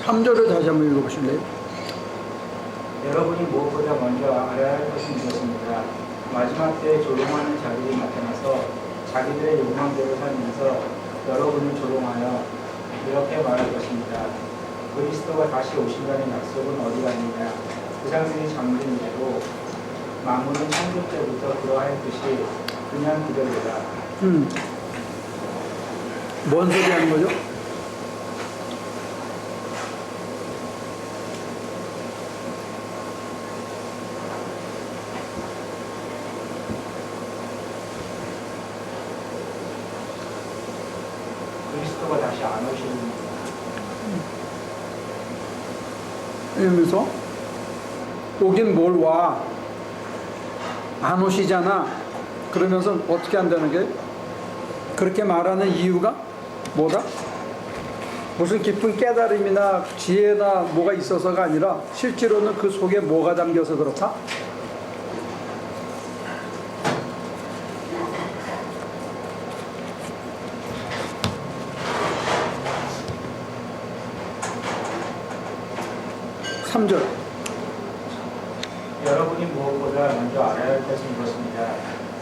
3절을 다시 한번 읽어보실래요? 여러분이 무엇보다 먼저 알아야 할 것은 이것입니다. 마지막 때에 조롱하는 자들이 나타나서 자기들의 욕망대로 살면서 여러분을 조롱하여 이렇게 말할 것입니다. 그리스도가 다시 오신다는 약속은 어디 갔느냐? 그 상승이 잠든 이래로 만물은 창조 때부터 그러하였듯이 그냥 그대로다. 뭔 소리 하는 거죠? 그리스도가 다시 안 오시는 이러면서 오긴 뭘 와? 안 오시잖아. 그러면서 어떻게 한다는 게 그렇게 말하는 이유가 뭐다? 무슨 깊은 깨달음이나 지혜나 뭐가 있어서가 아니라 실제로는 그 속에 뭐가 담겨서 그렇다? 삼 절 여러분이 무엇보다 먼저 알아야 할 것은 이것입니다.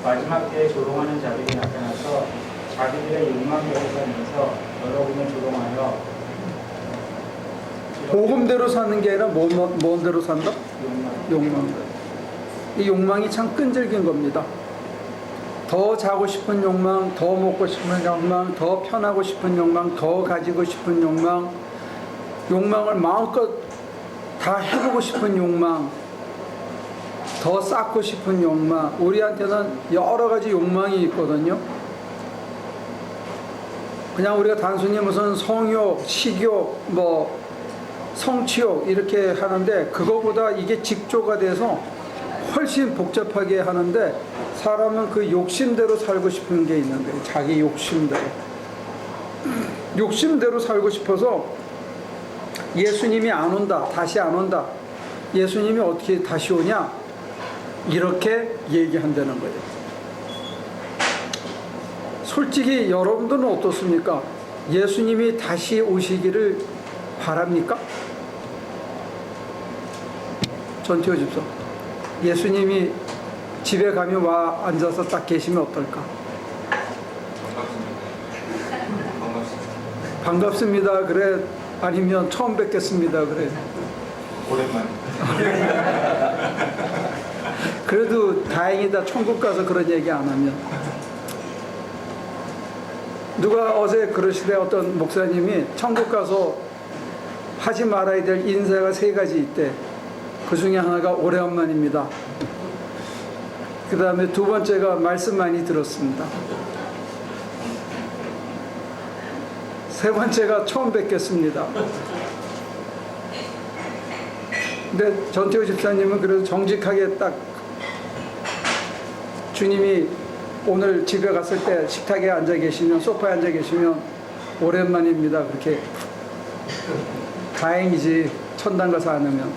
마지막 때에 조롱하는 자들이 나타나서 자기들의 욕망대로 살면서 여러분을 조롱하여 복음대로 사는 게 아니라 뭔 대로 산다? 욕망. 욕망. 이 욕망이 참 끈질긴 겁니다. 더 자고 싶은 욕망, 더 먹고 싶은 욕망, 더 편하고 싶은 욕망, 더 가지고 싶은 욕망, 욕망을 마음껏 다 해보고 싶은 욕망, 더 쌓고 싶은 욕망. 우리한테는 여러 가지 욕망이 있거든요. 그냥 우리가 단순히 무슨 성욕, 식욕, 뭐 성취욕 이렇게 하는데 그거보다 이게 직조가 돼서 훨씬 복잡하게 하는데 사람은 그 욕심대로 살고 싶은 게 있는 거예요. 자기 욕심대로. 욕심대로 살고 싶어서 예수님이 안 온다. 다시 안 온다. 예수님이 어떻게 다시 오냐? 이렇게 얘기한다는 거예요. 솔직히 여러분들은 어떻습니까? 예수님이 다시 오시기를 바랍니까? 전태호 집사. 예수님이 집에 가면 와 앉아서 딱 계시면 어떨까? 반갑습니다. 그래. 아니면 처음 뵙겠습니다. 그래. 오랜만에. 그래도 다행이다. 천국 가서 그런 얘기 안 하면. 누가 어제 그러시대. 어떤 목사님이 천국 가서 하지 말아야 될 인사가 3가지 있대. 그 중에 하나가 오래간만입니다. 그 다음에 2번째가 말씀 많이 들었습니다. 3번째가 처음 뵙겠습니다. 근데 전태호 집사님은 그래도 정직하게 딱 주님이 오늘 집에 갔을 때 식탁에 앉아 계시면 소파에 앉아 계시면 오랜만입니다. 그렇게 다행이지 천당 가서 안 하면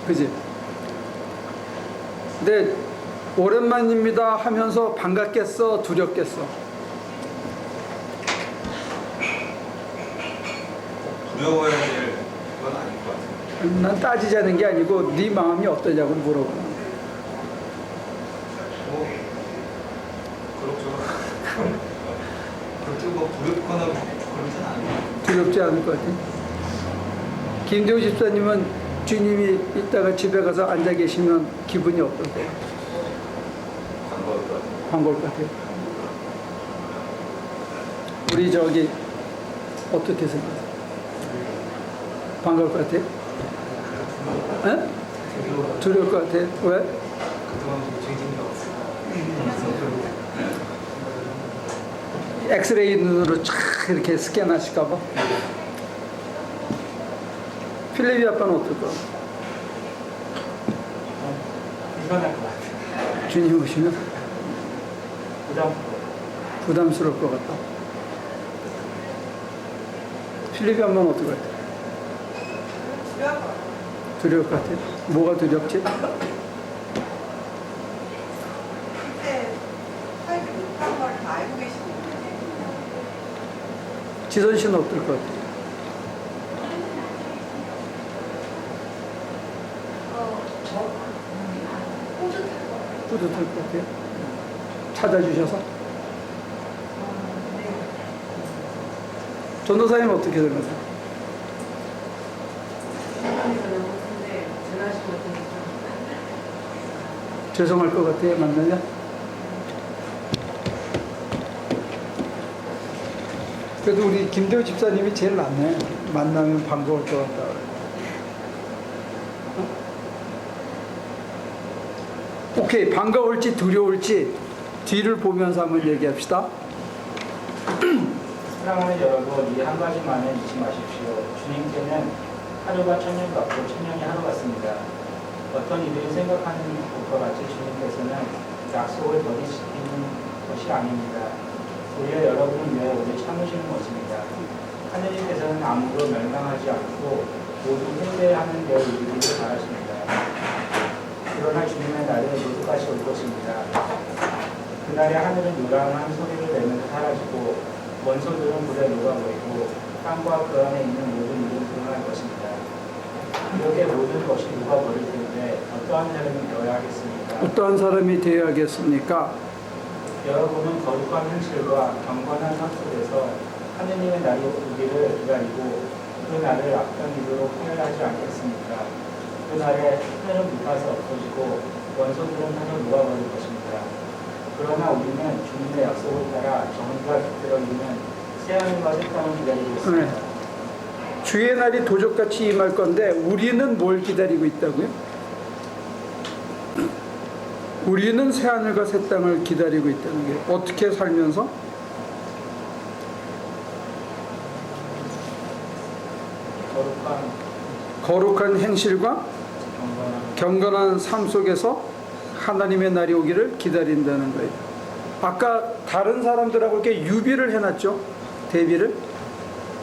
그지? 근데 오랜만입니다 하면서 반갑겠어 두렵겠어? 두려워야 될 건 아닐 것 같아요. 난 따지자는 게 아니고 네 마음이 어떠냐고 물어보는 거야. 뭐 그렇죠. 그렇게 뭐 두렵거나 그러진 않아요. 두렵지 않을 것 같아. 김대우 집사님은 주님이 이따가 집에 가서 앉아 계시면 기분이 어떨 거야? 반가울 것 같아요. 반가울 것 같아요. 우리 저기 어떻게 생각해? 반가울 것 같아? 에? 두려울 것 같아? 왜? 그동안 정신이 없어요. 엑스레이 눈으로 쫙 이렇게 스캔하실까 봐. 필립이 아빠는 어떨 거야? 불편할 것 같아요. 주님 오시면 부담스러울 것 같다. 필립이 아빠는 어떨 것 같아? 두려울 것 같아. 뭐가 두렵지? 그때 살지 못한 걸 다 알고 계시는데 지선 씨는 어떨 것 같아? 뿌듯할 것 같아요. 찾아주셔서. 전도사님 어떻게 들으세요? 죄송할 것 같아요, 만나면. 그래도 우리 김대호 집사님이 제일 낫네. 만나면 반가울 것 같다. 오케이, 반가울지 두려울지 뒤를 보면서 한번 얘기합시다. 사랑하는 여러분, 이 한 가지만은 잊지 마십시오. 주님께는 하루가 천년 같고 천년이 하루 같습니다. 어떤 이들이 생각하는 것과 같이 주님께서는 약속을 더디시키는 것이 아닙니다. 오히려 여러분을 위해 오래 참으시는 것입니다. 하느님께서는 아무도 멸망하지 않고 모두 회개하는 데에 이르기를 바라십니다. 그러나 주님의 날에 모두같이 올 것입니다. 그날에 하늘은 요란한 소리를 내면서 사라지고 원소들은 불에 녹아버리고 땅과 그 안에 있는 모든 일은 드러날 것입니다. 이렇게 모든 것이 녹아버릴 텐데 어떠한 사람이 되어야 하겠습니까? 어떠한 사람이 되어야겠습니까? 여러분은 거룩한 현실과 경건한 삶 속에서 하느님의 날이 오기를 기다리고 그 날을 앞선 일로 후회하지 않겠습니까? 그 날에 하늘은 불타서 없어지고 원소들은 타서 녹아버릴 것입니다. 그러나 우리는 주님의 약속을 따라 정의가 깃들어 있는 새하늘과 새 땅을 기다리고 있습니다. 주의 날이 도적같이 임할 건데 우리는 뭘 기다리고 있다고요? 우리는 새하늘과 새 땅을 기다리고 있다는 게 어떻게 살면서? 거룩한 행실과 경건한 삶 속에서 하나님의 날이 오기를 기다린다는 거예요. 아까 다른 사람들하고 이렇게 유비를 해놨죠. 대비를.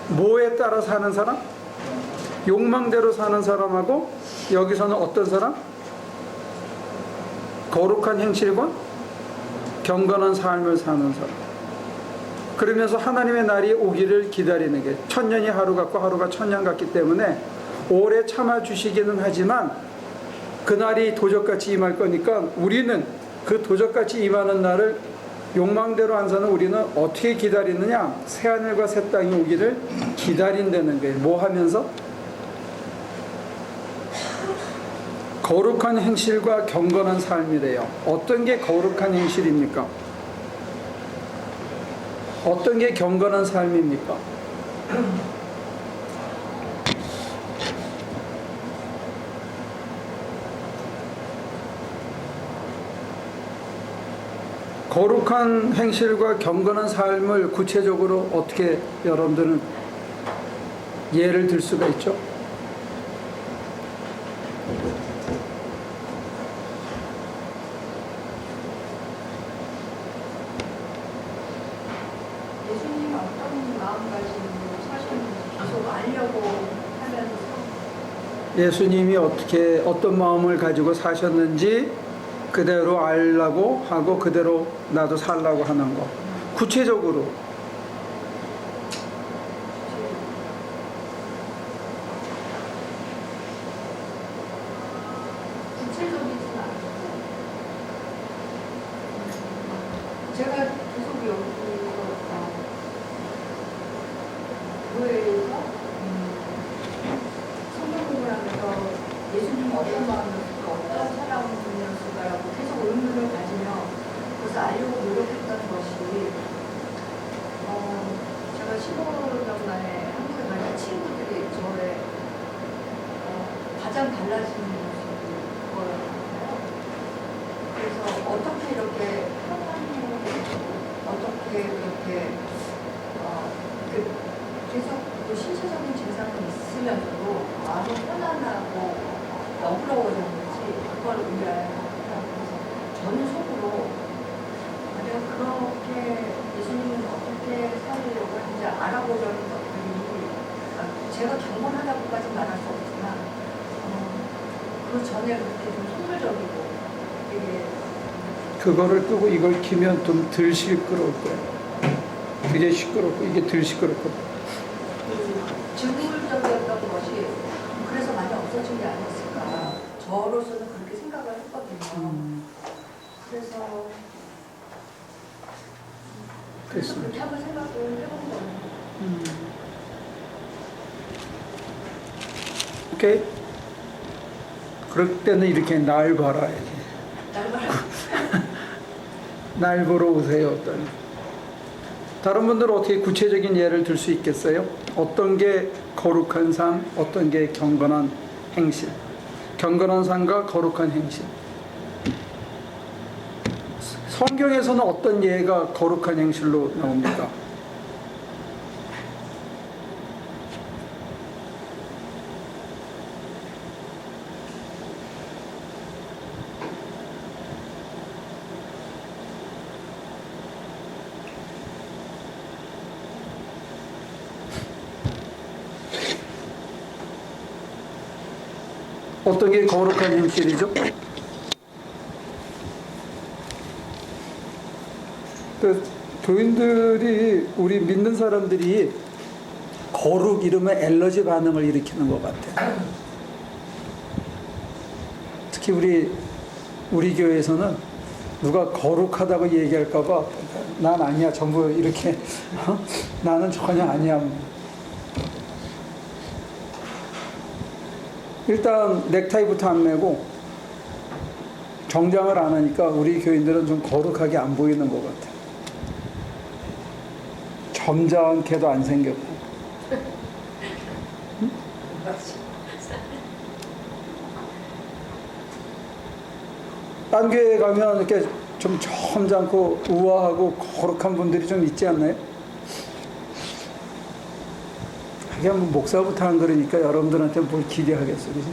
뭐에 따라 사는 사람? 욕망대로 사는 사람하고 여기서는 어떤 사람? 거룩한 행실과 경건한 삶을 사는 사람. 그러면서 하나님의 날이 오기를 기다리는 게 천년이 하루 같고 하루가 천년 같기 때문에 오래 참아주시기는 하지만 그날이 도적같이 임할 거니까 우리는 그 도적같이 임하는 날을 욕망대로 안 사는 우리는 어떻게 기다리느냐? 새하늘과 새 땅이 오기를 기다린다는 거예요. 뭐 하면서? 거룩한 행실과 경건한 삶이래요. 어떤 게 거룩한 행실입니까? 어떤 게 경건한 삶입니까? 거룩한 행실과 경건한 삶을 구체적으로 어떻게 여러분들은 예를 들 수가 있죠? 예수님 어떤 마음가짐으로 사셨는지 계속 알려고 하면서 예수님이 어떤 마음을 가지고 사셨는지 그대로 알라고 하고 그대로 나도 살라고 하는 거. 구체적으로 구체적이진 않아요. 제가 계속 여기서 교회에서 성경 공부를 하면서 예수님 어떤 마음이었을까, 어떤 사람이었을까라고 계속 의문을 가지며 그래서 알려고 노력했던 것이 제가 15년 만에 한국에 가니까 친구들이 저의 가장 달라진 모습이 거였어요. 그래서 어떻게 이렇게 어떻게 그렇게 계속 또 신체적인 증상은 있으면서도 마음이 편안하고 너그러워졌는지 그걸 의아해하면서 저는 속으로 내가 그렇게 예수님은 어떻게 살려고 하는지 알아보려는 것들이 제가 경건하다고까지 말할 수 없지만 그 전에 그렇게 좀 속물적이고 되게 그거를 끄고 이걸 키면 좀 덜 시끄러울 거예요. 그게 시끄럽고 이게 덜 시끄럽거든. 증물적이었던 것이 그래서 많이 없어진 게 아니었을까. 저로서는 그렇게 생각을 했거든요. 그래서 됐습니다. 그렇게 한번 생각을 해본 거예요. 오케이? 그럴 때는 이렇게 날 봐라야지. 날 보러 오세요. 어떤. 다른 분들은 어떻게 구체적인 예를 들 수 있겠어요? 어떤 게 거룩한 삶, 어떤 게 경건한 행실. 경건한 삶과 거룩한 행실. 성경에서는 어떤 예가 거룩한 행실로 나옵니까? 어떤 게 거룩한 행실이죠? 그 교인들이, 우리 믿는 사람들이 거룩 이러면 엘러지 반응을 일으키는 것 같아요. 특히 우리 교회에서는 누가 거룩하다고 얘기할까봐 난 아니야 전부 이렇게 나는 전혀 아니야. 일단 넥타이부터 안 매고 정장을 안 하니까 우리 교인들은 좀 거룩하게 안 보이는 것 같아요. 점잖게도 안 생겼고. 딴 교회에 가면 이렇게 좀 점잖고 우아하고 거룩한 분들이 좀 있지 않나요? 그냥 뭐 목사부터 안 그러니까 여러분들한테 뭘 기대하겠어, 그지?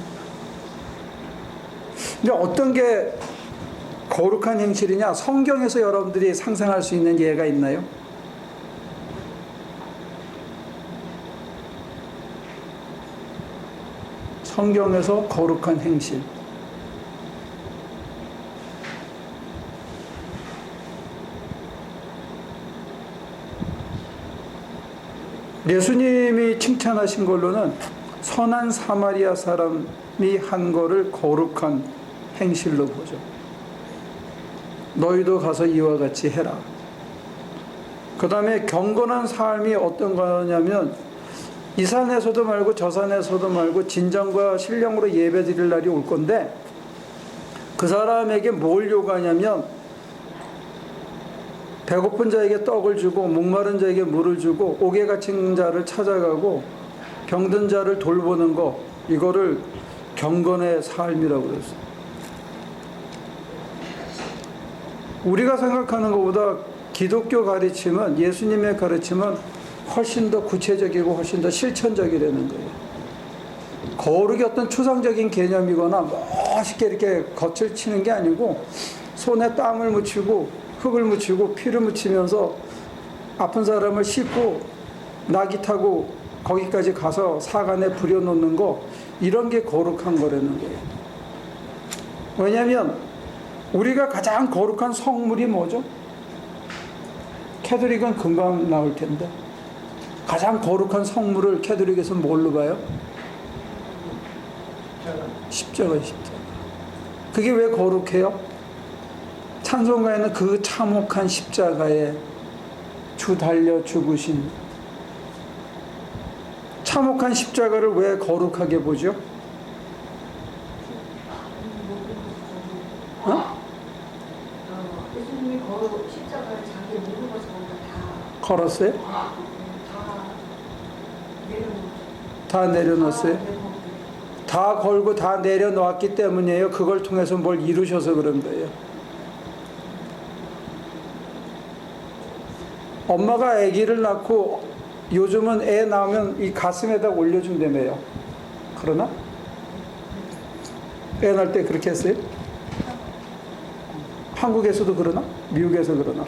근데 어떤 게 거룩한 행실이냐? 성경에서 여러분들이 상상할 수 있는 예가 있나요? 성경에서 거룩한 행실. 예수님이 칭찬하신 걸로는 선한 사마리아 사람이 한 거를 거룩한 행실로 보죠. 너희도 가서 이와 같이 해라. 그 다음에 경건한 삶이 어떤 거냐면 이 산에서도 말고 저 산에서도 말고 진정과 신령으로 예배 드릴 날이 올 건데 그 사람에게 뭘 요구하냐면 배고픈 자에게 떡을 주고 목마른 자에게 물을 주고 옥에 갇힌 자를 찾아가고 병든 자를 돌보는 거, 이거를 경건의 삶이라고 그랬어요. 우리가 생각하는 것보다 기독교 가르침은, 예수님의 가르침은 훨씬 더 구체적이고 훨씬 더 실천적이라는 거예요. 거룩이 어떤 추상적인 개념이거나 멋있게 이렇게 겉을 치는 게 아니고 손에 땀을 묻히고 흙을 묻히고 피를 묻히면서 아픈 사람을 씻고 나귀 타고 거기까지 가서 사간에 부려놓는 거, 이런 게 거룩한 거라는 거예요. 왜냐하면 우리가 가장 거룩한 성물이 뭐죠? 캐톨릭은 금방 나올 텐데 가장 거룩한 성물을 캐톨릭에서 뭘로 봐요? 십자가. 그게 왜 거룩해요? 찬송가에는 그 참혹한 십자가에 주 달려 죽으신, 참혹한 십자가를 왜 거룩하게 보죠? 예수님이 십자가를 자기 무릎을 다 걸었어요? 다 내려놓았어요? 다 걸고 다 내려놓았기 때문이에요. 그걸 통해서 뭘 이루셔서 그런 거예요. 엄마가 아기를 낳고 요즘은 애 낳으면 이 가슴에다 올려준다며요. 그러나? 애 낳을 때 그렇게 했어요? 한국에서도 그러나? 미국에서 그러나?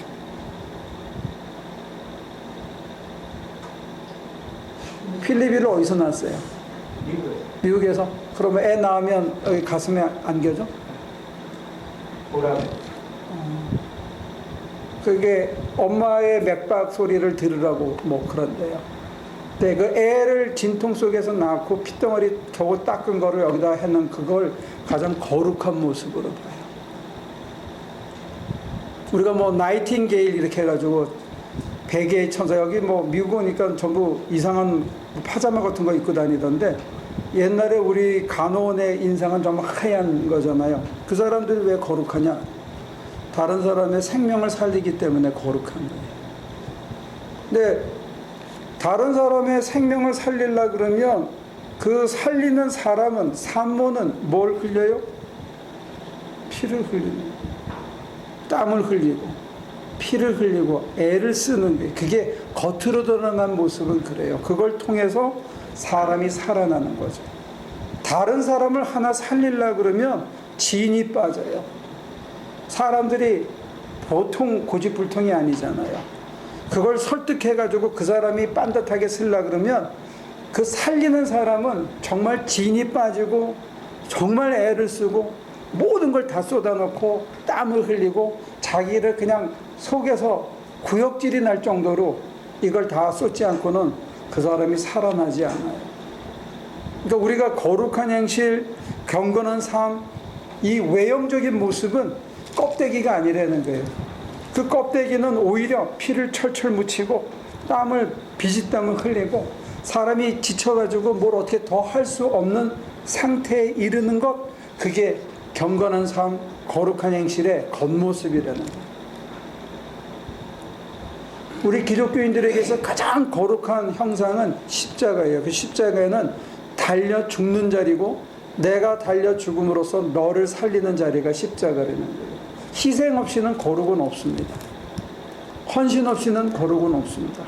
필리핀을 어디서 낳았어요? 미국에서? 그러면 애 낳으면 여기 가슴에 안겨져? 보라매. 그게 엄마의 맥박 소리를 들으라고 뭐 그런데요. 때 그 애를 진통 속에서 낳고 핏덩어리 겨우 닦은 거를 여기다 해놓은 그걸 가장 거룩한 모습으로 봐요. 우리가 뭐 나이팅게일 이렇게 해가지고 베개의 천사, 여기 뭐 미국 오니까 전부 이상한 파자마 같은 거 입고 다니던데, 옛날에 우리 간호원의 인상은 정말 하얀 거잖아요. 그 사람들이 왜 거룩하냐? 다른 사람의 생명을 살리기 때문에 거룩한 거예요. 근데 다른 사람의 생명을 살리려 그러면 그 살리는 사람은, 산모는 뭘 흘려요? 피를 흘리는, 땀을 흘리고 피를 흘리고 애를 쓰는 게, 그게 겉으로 드러난 모습은 그래요. 그걸 통해서 사람이 살아나는 거죠. 다른 사람을 하나 살리려 그러면 진이 빠져요. 사람들이 보통 고집불통이 아니잖아요. 그걸 설득해가지고 그 사람이 빤듯하게 쓰려 그러면 그 살리는 사람은 정말 진이 빠지고 정말 애를 쓰고 모든 걸 다 쏟아놓고 땀을 흘리고 자기를 그냥 속에서 구역질이 날 정도로 이걸 다 쏟지 않고는 그 사람이 살아나지 않아요. 그러니까 우리가 거룩한 행실, 경건한 삶, 이 외형적인 모습은 껍데기가 아니라는 거예요. 그 껍데기는 오히려 피를 철철 묻히고 땀을 비지땀을 흘리고 사람이 지쳐가지고 뭘 어떻게 더 할 수 없는 상태에 이르는 것, 그게 경건한 삶, 거룩한 행실의 겉모습이라는 거예요. 우리 기독교인들에게서 가장 거룩한 형상은 십자가예요. 그 십자가에는 달려 죽는 자리고, 내가 달려 죽음으로써 너를 살리는 자리가 십자가라는 거예요. 희생 없이는 거룩은 없습니다. 헌신 없이는 거룩은 없습니다.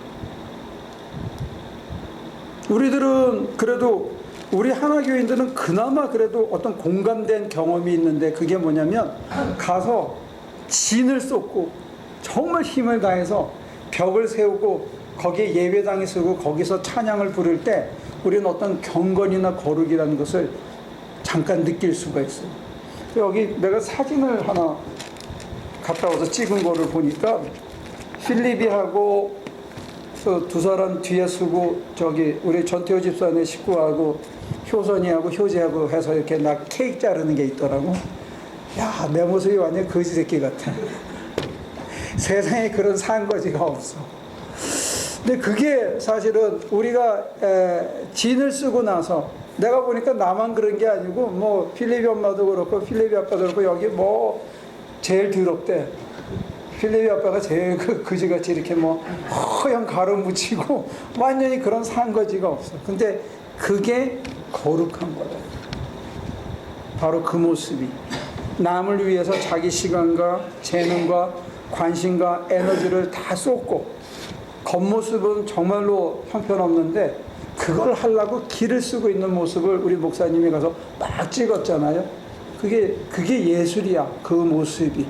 우리들은 그래도, 우리 하나교인들은 그나마 그래도 어떤 공감된 경험이 있는데, 그게 뭐냐면 가서 진을 쏟고 정말 힘을 다해서 벽을 세우고 거기에 예배당에 서고 거기서 찬양을 부를 때 우리는 어떤 경건이나 거룩이라는 것을 잠깐 느낄 수가 있어요. 여기 내가 사진을 하나 갔다 와서 찍은 거를 보니까 필립이하고 두 사람 뒤에 서고, 저기 우리 전태호 집사의 식구하고 효선이하고 효재하고 해서 이렇게 나 케이크 자르는 게 있더라고. 야, 내 모습이 완전 거지 새끼 같아. 세상에 그런 산거지가 없어. 근데 그게 사실은 우리가 진을 쓰고 나서, 내가 보니까 나만 그런 게 아니고 뭐 필립이 엄마도 그렇고 필립이 아빠도 그렇고, 여기 뭐 제일 더럽대. 필립이 아빠가 제일 그지같이 이렇게 뭐 허연 가루 묻히고 완전히 그런 산거지가 없어. 근데 그게 거룩한 거다. 바로 그 모습이 남을 위해서 자기 시간과 재능과 관심과 에너지를 다 쏟고, 겉모습은 정말로 형편없는데 그걸 하려고 기를 쓰고 있는 모습을 우리 목사님이 가서 막 찍었잖아요. 그게 예술이야. 그 모습이,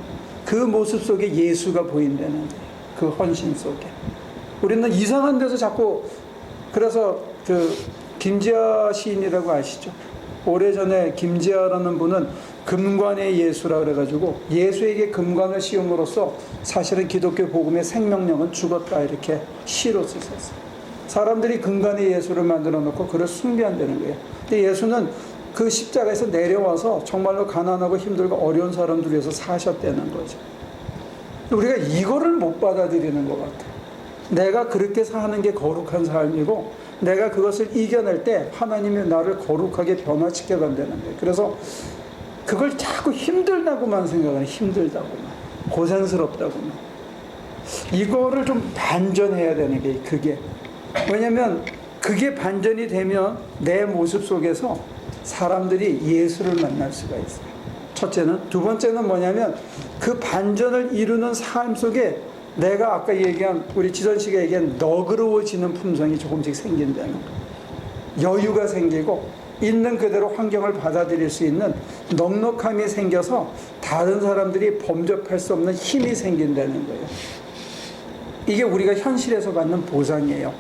그 모습 속에 예수가 보인다는 거예요. 그 헌신 속에. 우리는 이상한 데서 자꾸, 그래서 그 김지아 시인이라고 아시죠? 오래전에 김지아라는 분은 금관의 예수라 그래가지고 예수에게 금관을 씌움으로써 사실은 기독교 복음의 생명력은 죽었다, 이렇게 시로 쓰셨어요. 사람들이 금관의 예수를 만들어 놓고 그를 숭배한다는 거예요. 근데 예수는 그 십자가에서 내려와서 정말로 가난하고 힘들고 어려운 사람들 위해서 사셨다는 거죠. 우리가 이거를 못 받아들이는 것 같아요. 내가 그렇게 사는 게 거룩한 삶이고, 내가 그것을 이겨낼 때 하나님이 나를 거룩하게 변화시켜 간다는 거예요. 그래서 그걸 자꾸 힘들다고만 생각하는, 힘들다고만, 고생스럽다고만. 이거를 좀 반전해야 되는 게 그게. 왜냐면 그게 반전이 되면 내 모습 속에서 사람들이 예수를 만날 수가 있어요. 첫째는. 두 번째는 뭐냐면 그 반전을 이루는 삶 속에 내가 아까 얘기한, 우리 지선 씨가 얘기한 너그러워지는 품성이 조금씩 생긴다는 거예요. 여유가 생기고 있는 그대로 환경을 받아들일 수 있는 넉넉함이 생겨서 다른 사람들이 범접할 수 없는 힘이 생긴다는 거예요. 이게 우리가 현실에서 받는 보상이에요.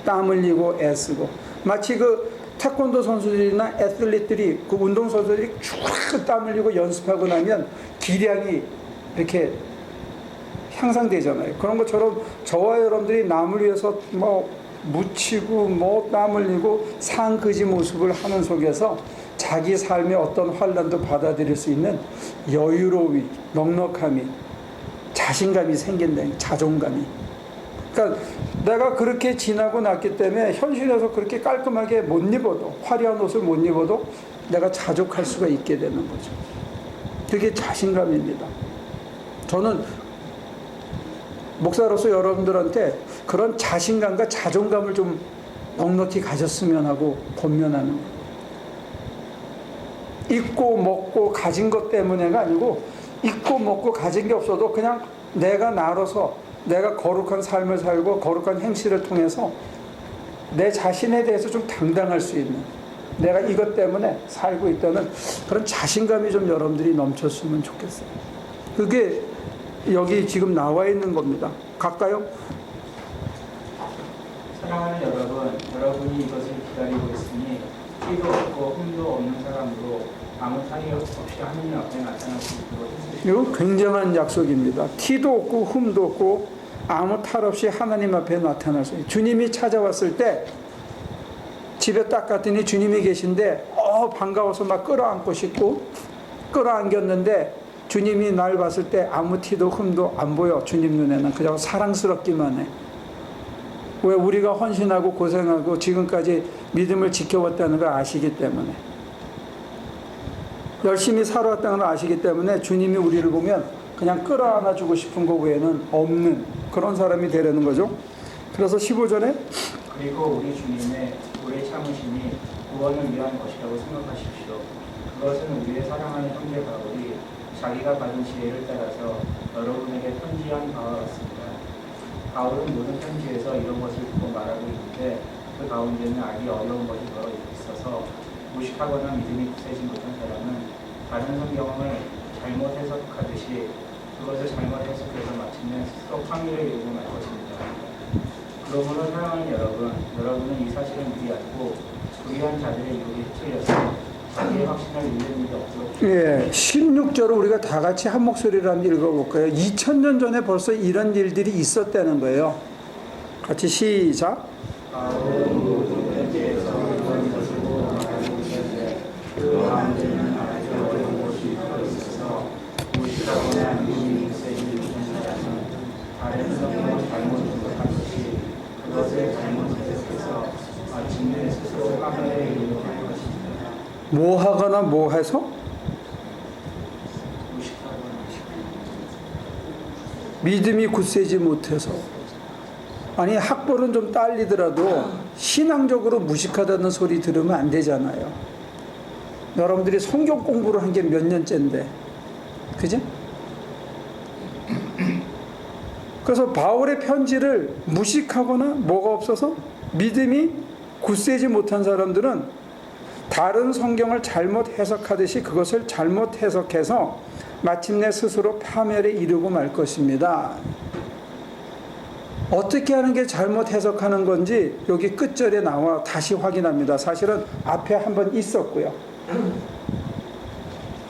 땀 흘리고 애쓰고. 마치 그 태권도 선수들이나 애슬릿들이, 그 운동선수들이 쭉 땀 흘리고 연습하고 나면 기량이 이렇게 향상되잖아요. 그런 것처럼 저와 여러분들이 남을 위해서 뭐 묻히고 뭐 땀 흘리고 상그지 모습을 하는 속에서 자기 삶의 어떤 환란도 받아들일 수 있는 여유로움이, 넉넉함이, 자신감이 생긴다. 자존감이. 그러니까 내가 그렇게 지나고 났기 때문에 현실에서 그렇게 깔끔하게 못 입어도, 화려한 옷을 못 입어도 내가 자족할 수가 있게 되는 거죠. 그게 자신감입니다. 저는 목사로서 여러분들한테 그런 자신감과 자존감을 좀 넉넉히 가졌으면 하고 권면하는 거예요. 있고 먹고 가진 것 때문에가 아니고, 있고 먹고 가진 게 없어도 그냥 내가 나로서 내가 거룩한 삶을 살고 거룩한 행실을 통해서 내 자신에 대해서 좀 당당할 수 있는, 내가 이것 때문에 살고 있다는 그런 자신감이 좀 여러분들이 넘쳤으면 좋겠어요. 그게 여기 지금 나와 있는 겁니다. 갈까요? 사랑하는 여러분, 여러분이 이것을 기다리고 있으니 티도 없고 흠도 없는 사람으로 아무 탈이 없이 하느님 앞에 나타날 수 있도록 해주시옵소서. 이거 굉장한 약속입니다. 티도 없고 흠도 없고 아무 탈 없이 하나님 앞에 나타날 수 있어요. 주님이 찾아왔을 때 집에 딱 갔더니 주님이 계신데 반가워서 막 끌어안고 싶고, 끌어안겼는데 주님이 날 봤을 때 아무 티도 흠도 안 보여. 주님 눈에는 그냥 사랑스럽기만 해. 왜? 우리가 헌신하고 고생하고 지금까지 믿음을 지켜왔다는 걸 아시기 때문에, 열심히 살아왔다는 걸 아시기 때문에 주님이 우리를 보면 그냥 끌어안아주고 싶은 것 외에는 없는 그런 사람이 되려는 거죠. 그래서 15절에 그리고 우리 주님의 오래 참으심이 구원을 위한 것이라고 생각하십시오. 그것은 우리의 사랑하는 형제 바울이 자기가 받은 지혜를 따라서 여러분에게 편지한 바와 같습니다. 바울은 모든 편지에서 이런 것을 두고 말하고 있는데, 그 가운데는 아주 어려운 것이 더러 있어서 무식하거나 믿음이 굳세지 못한 사람은 다른 성경을 잘못 해석하듯이 그것을 잘못 해석해서 마치면 스스로 파멸에 이르고 말 것입니다. 그러므로 사랑하는 여러분, 여러분은 이 사실을 미리 알고 불의한 자들의 유혹에 휩쓸려서 자기의 확신을 잃는 일이 없도록. 예, 16절을 우리가 다 같이 한 목소리로 한번 읽어볼까요? 2000년 전에 벌써 이런 일들이 있었다는 거예요. 같이 시작. 바울은 모든 편지에서 이런 것으로 말하고 있는데 그 가운데는 아주 어려운 것이 있어서 무식하거나 믿음이 굳세지 못한 사람은 다른 성경을 잘못 해석한 것이 그것을 잘못 해석해서 마침내 스스로 파멸에 이르게 할 것입니다. 뭐 하거나 뭐 해서? 무식하거나 믿음이 굳세지 못해서. 아니, 학벌은 좀 딸리더라도 신앙적으로 무식하다는 소리 들으면 안 되잖아요. 여러분들이 성경 공부를 한 게 몇 년째인데, 그죠? 그래서 바울의 편지를 무식하거나 뭐가 없어서 믿음이 굳세지 못한 사람들은 다른 성경을 잘못 해석하듯이 그것을 잘못 해석해서 마침내 스스로 파멸에 이르고 말 것입니다. 어떻게 하는 게 잘못 해석하는 건지 여기 끝절에 나와 다시 확인합니다. 사실은 앞에 한번 있었고요.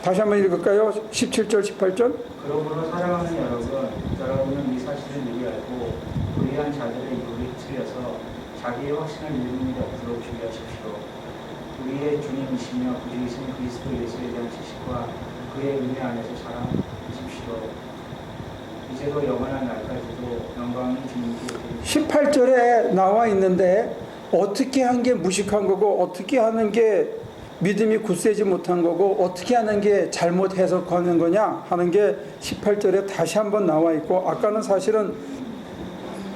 다시 한번 읽을까요? 17절, 18절. 그러므로 사랑하는 여러분, 여러분은 이 사실을 미리 알고 불의한 자들의 유혹에 휩쓸려서 자기의 확신을 잃는 일이 없도록 주의하십시오. 우리의 주님이시며 구주이신 그리스도 예수에 대한 지식과 그의 은혜 안에서 자랑하십시오. 이제도 영원한 날까지도 영광이 주님께 18절에 나와 있는데 어떻게 한 게 무식한 거고 어떻게 하는 게 믿음이 굳세지 못한 거고 어떻게 하는 게 잘못 해석하는 거냐 하는 게 18절에 다시 한번 나와 있고, 아까는 사실은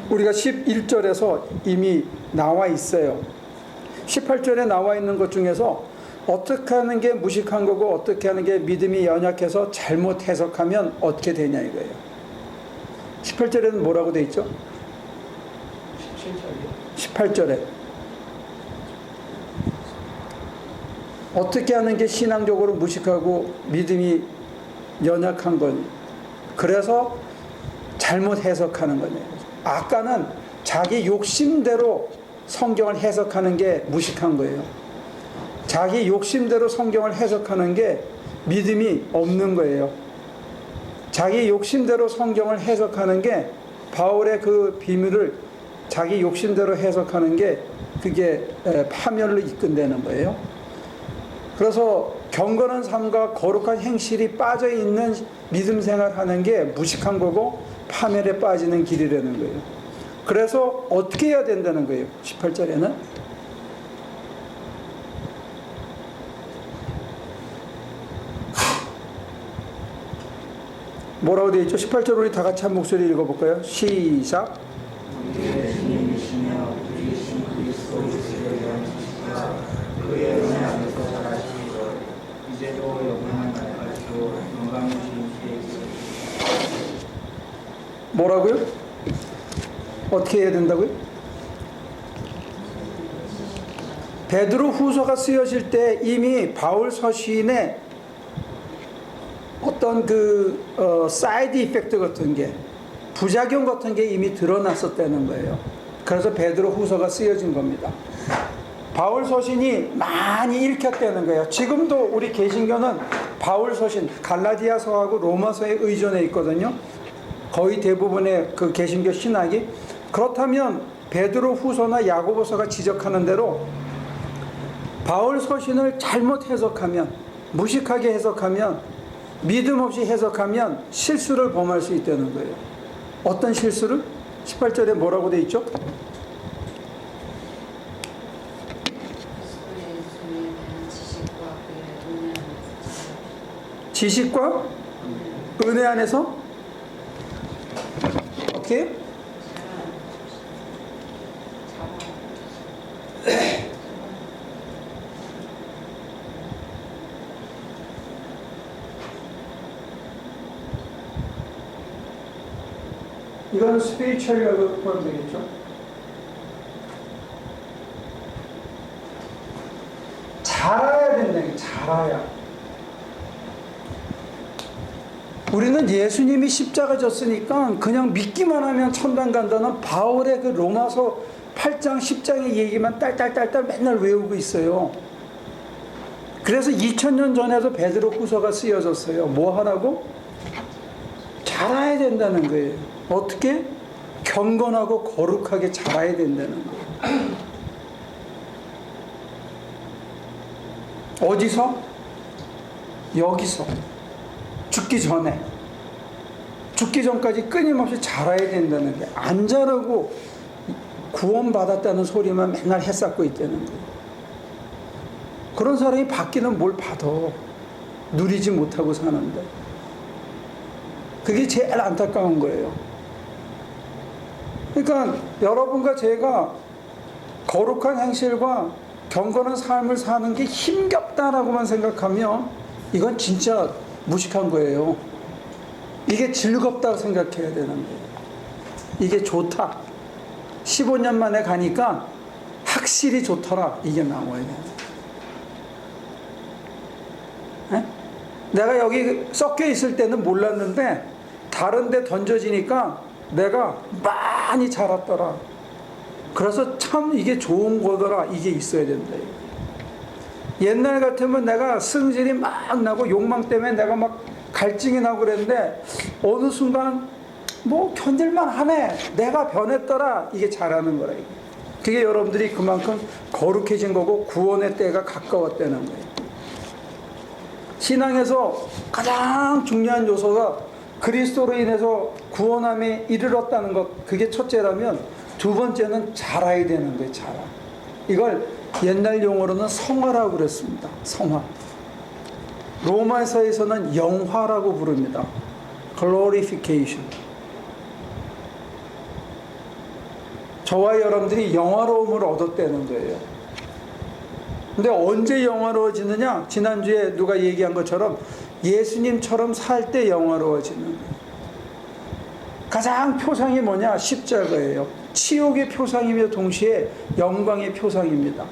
우리가 11절에서 이미 나와 있어요. 18절에 나와 있는 것 중에서 어떻게 하는 게 무식한 거고 어떻게 하는 게 믿음이 연약해서 잘못 해석하면 어떻게 되냐 이거예요. 18절에는 뭐라고 돼 있죠? 18절에 어떻게 하는 게 신앙적으로 무식하고 믿음이 연약한 건, 그래서 잘못 해석하는 거네요. 아까는 자기 욕심대로 성경을 해석하는 게 무식한 거예요. 자기 욕심대로 성경을 해석하는 게 믿음이 없는 거예요. 자기 욕심대로 성경을 해석하는 게 바울의 그 비밀을 자기 욕심대로 해석하는 게 그게 파멸로 이끈다는 거예요. 그래서 경건한 삶과 거룩한 행실이 빠져 있는 믿음 생활하는 게 무식한 거고 파멸에 빠지는 길이라는 거예요. 그래서 어떻게 해야 된다는 거예요. 18절에는 뭐라고 되어 있죠? 18절 우리 다 같이 한 목소리 읽어볼까요? 시작. 우리의 주님이시며 우리이신 그리스도 예수에 대한 지식과 그의 은혜 안에서 자라시기를 이제도 영원한 날까지도 영광이 주님께 있으리이다. 뭐라고요? 어떻게 해야 된다고요? 베드로 후서가 쓰여질 때 이미 바울 서신에 어떤 사이드 이펙트 같은 게 부작용 같은 게 이미 드러났었다는 거예요. 그래서 베드로 후서가 쓰여진 겁니다. 바울 서신이 많이 읽혔다는 거예요. 지금도 우리 개신교는 바울 서신 갈라디아서하고 로마서에 의존해 있거든요. 거의 대부분의 그 개신교 신학이. 그렇다면 베드로 후서나 야고보서가 지적하는 대로 바울 서신을 잘못 해석하면, 무식하게 해석하면, 믿음 없이 해석하면 실수를 범할 수 있다는 거예요. 어떤 실수를? 18절에 뭐라고 돼 있죠? 지식과 은혜 안에서 어떻게? 이건 스피리추얼이라고 보면 되겠죠. 자라야 된다는 게 자라야. 우리는 예수님이 십자가 졌으니까 그냥 믿기만 하면 천당 간다는 바울의 그 로마서 8장 10장의 얘기만 딸딸딸딸 맨날 외우고 있어요. 그래서 2000년 전에도 베드로 후서가 쓰여졌어요. 뭐 하라고? 자라야 된다는 거예요. 어떻게? 경건하고 거룩하게 자라야 된다는 거예요. 어디서? 여기서. 죽기 전에. 죽기 전까지 끊임없이 자라야 된다는 게, 안 자라고 구원받았다는 소리만 맨날 해쌓고 있다는 거예요. 그런 사람이 받기는 뭘 받아. 누리지 못하고 사는데. 그게 제일 안타까운 거예요. 그러니까 여러분과 제가 거룩한 행실과 경건한 삶을 사는 게 힘겹다라고만 생각하면 이건 진짜 무식한 거예요. 이게 즐겁다고 생각해야 되는 거예요. 이게 좋다. 15년 만에 가니까 확실히 좋더라. 이게 나와야 돼요. 네? 내가 여기 섞여 있을 때는 몰랐는데 다른 데 던져지니까 내가 많이 자랐더라. 그래서 참 이게 좋은 거더라. 이게 있어야 된다. 옛날 같으면 내가 승질이 막 나고 욕망 때문에 내가 막 갈증이 나고 그랬는데 어느 순간 뭐 견딜만 하네. 내가 변했더라. 이게 잘하는 거라. 그게 여러분들이 그만큼 거룩해진 거고 구원의 때가 가까웠다는 거예요. 신앙에서 가장 중요한 요소가 그리스도로 인해서 구원함에 이르렀다는 것, 그게 첫째라면 두 번째는 자라야 되는 거예요. 자라. 이걸 옛날 용어로는 성화라고 그랬습니다. 성화. 로마서에서는 영화라고 부릅니다. glorification. 저와 여러분들이 영화로움을 얻었다는 거예요. 근데 언제 영화로워지느냐? 지난주에 누가 얘기한 것처럼 예수님처럼 살 때 영화로워지는 거예요. 가장 표상이 뭐냐? 십자가예요. 치욕의 표상이며 동시에 영광의 표상입니다.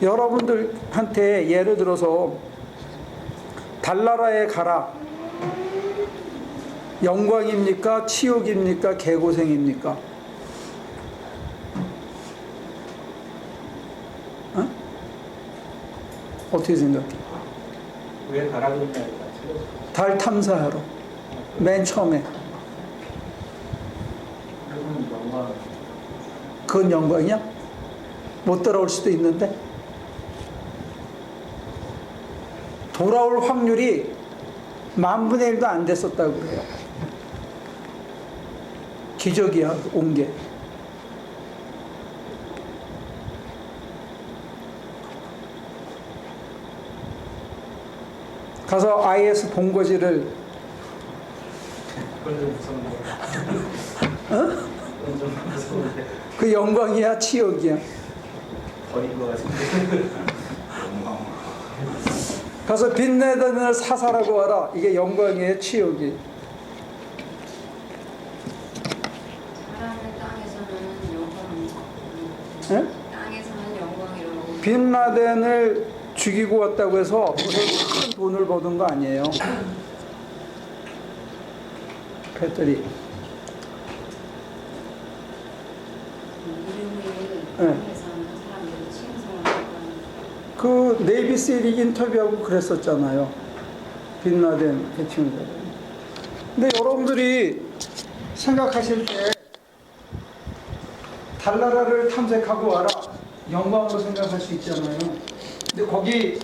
여러분들한테 예를 들어서 달나라에 가라. 영광입니까? 치욕입니까? 개고생입니까? 어? 어떻게 생각해? 왜 가라고 했냐고. 달 탐사하러. 맨 처음에. 그건 영광이야? 못 돌아올 수도 있는데. 돌아올 확률이 10,000분의 1도 안 됐었다고 그래요. 기적이야, 온 게. 가서 IS 본거지를 그건 좀 무섭네요. 그건 좀 무서운데 그 영광이야, 치욕이야. 버린 것 같은데. 가서 빈내단을 사살하고 와라. 이게 영광이에요, 치욕이. 사람의 땅에서는 영광이 예? 땅에서는 영광이라고 빈라덴을 죽이고 왔다고 해서 무슨 큰 돈을 버는 거 아니에요. 패들이. 이름을 네. 땅에서는 사람들이 칭송을 하고 그 네이비세일 인터뷰하고 그랬었잖아요. 빈라덴 해치운다. 근데 여러분들이 생각하실 때 달나라를 탐색하고 와라. 영광으로 생각할 수 있잖아요. 근데 거기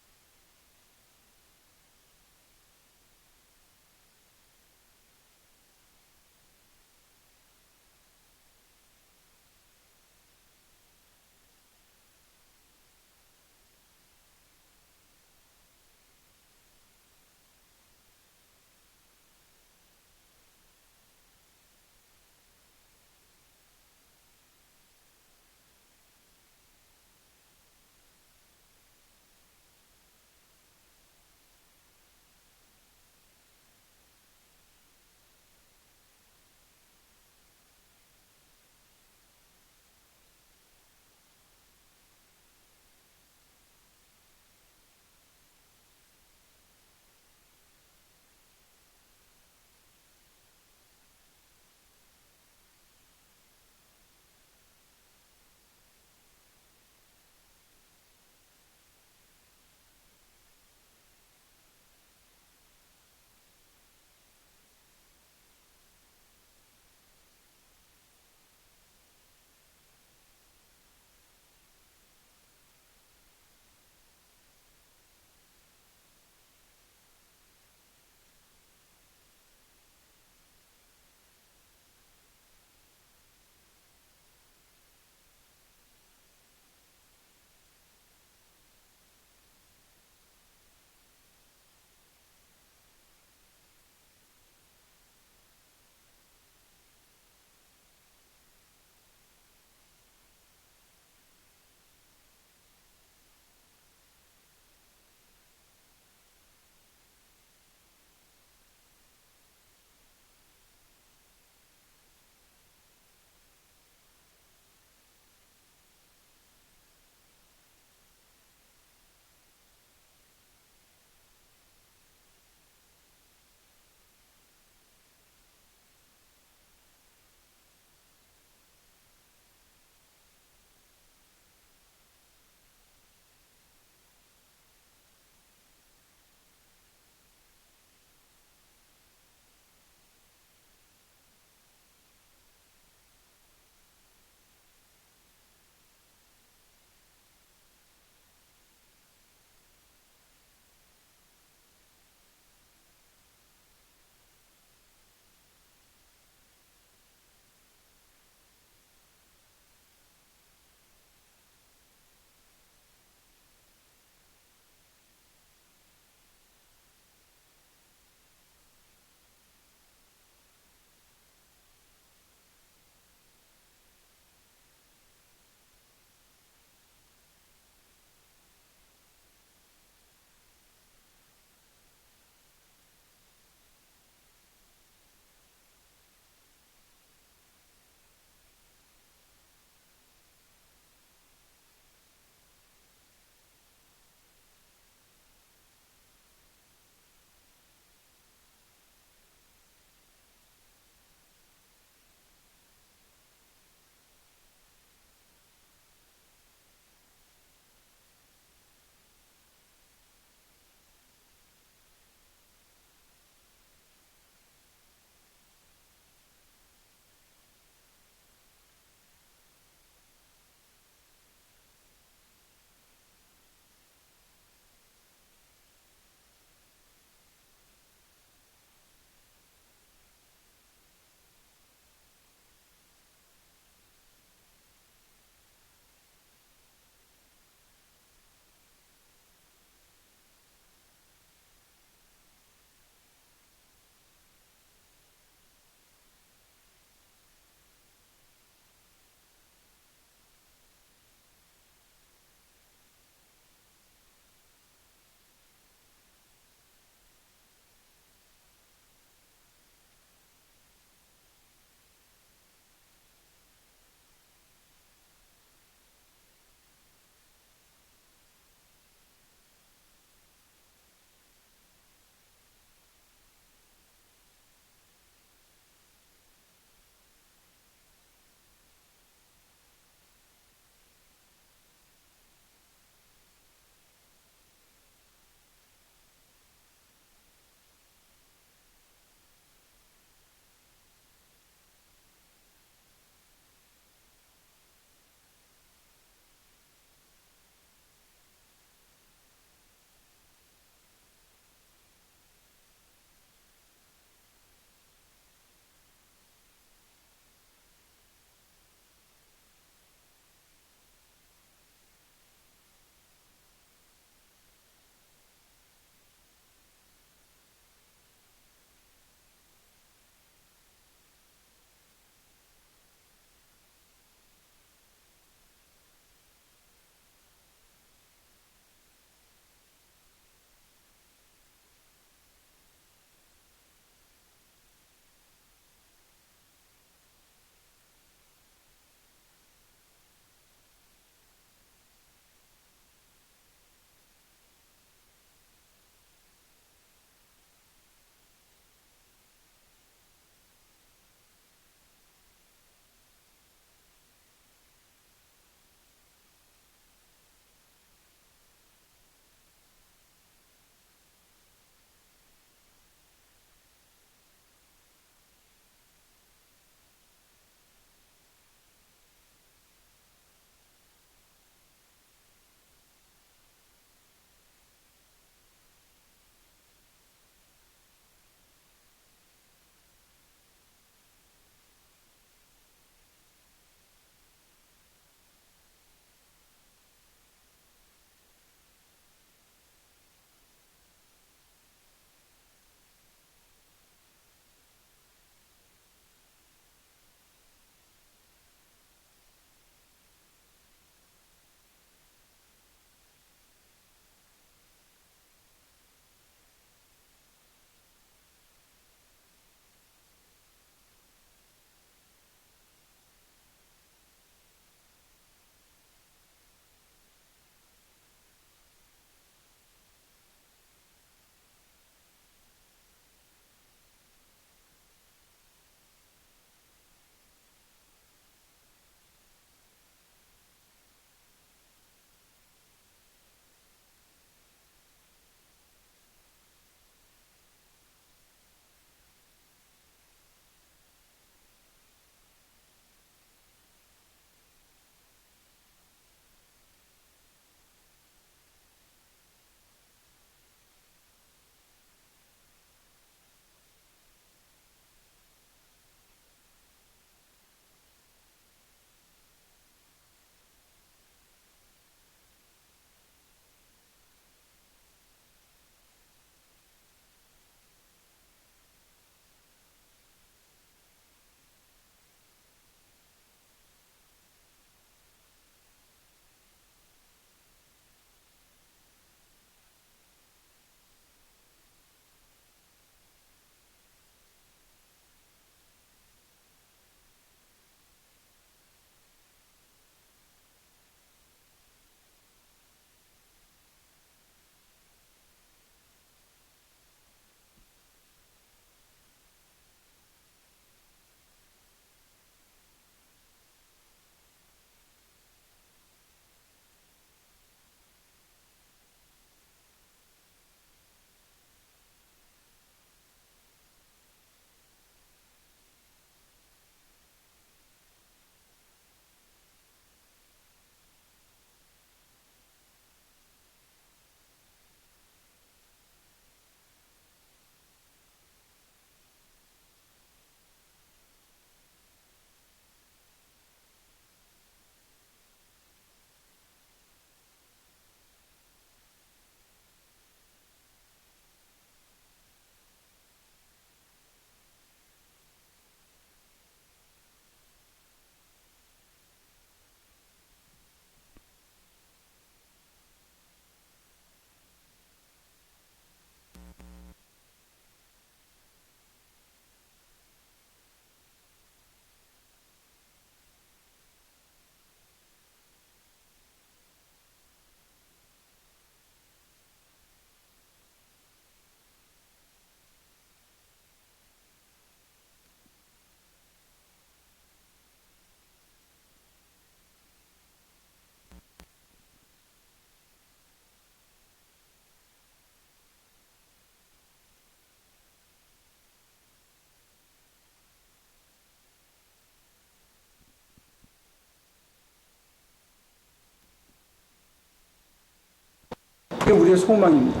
그게 우리의 소망입니다.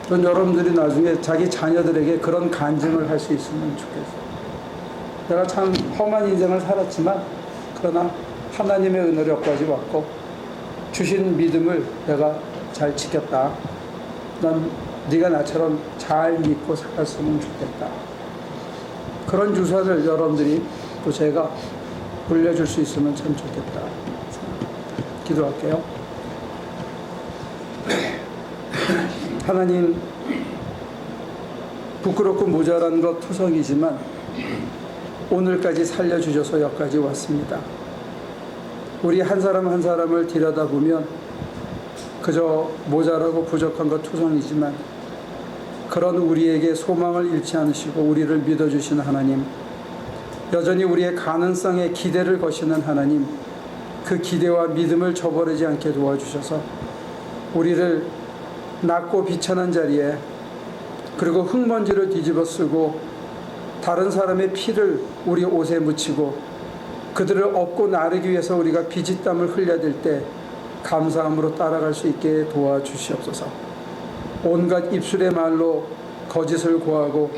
전 여러분들이 나중에 자기 자녀들에게 그런 간증을 할 수 있으면 좋겠어요. 내가 참 험한 인생을 살았지만 그러나 하나님의 은혜로 여기까지 왔고 주신 믿음을 내가 잘 지켰다. 난 네가 나처럼 잘 믿고 살았으면 좋겠다. 그런 유산을 여러분들이 또 제가 물려줄 수 있으면 참 좋겠다. 기도할게요. 하나님, 부끄럽고 모자란 것 투성이지만 오늘까지 살려주셔서 여기까지 왔습니다. 우리 한 사람 한 사람을 들여다보면 그저 모자라고 부족한 것 투성이지만 그런 우리에게 소망을 잃지 않으시고 우리를 믿어주시는 하나님, 여전히 우리의 가능성에 기대를 거시는 하나님, 그 기대와 믿음을 저버리지 않게 도와주셔서 우리를 낮고 비천한 자리에 그리고 흙먼지를 뒤집어 쓰고 다른 사람의 피를 우리 옷에 묻히고 그들을 업고 나르기 위해서 우리가 비지땀을 흘려야 될 때 감사함으로 따라갈 수 있게 도와주시옵소서. 온갖 입술의 말로 거짓을 고하고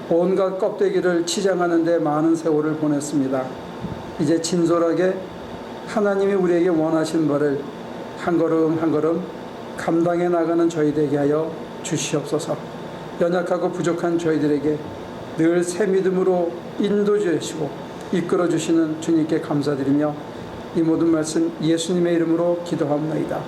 온갖 껍데기를 치장하는 데 많은 세월을 보냈습니다. 이제 진솔하게 하나님이 우리에게 원하신 바를 한 걸음 한 걸음 감당해 나가는 저희 되게 하여 주시옵소서. 연약하고 부족한 저희들에게 늘 새 믿음으로 인도 주시고 이끌어 주시는 주님께 감사드리며 이 모든 말씀 예수님의 이름으로 기도합니다.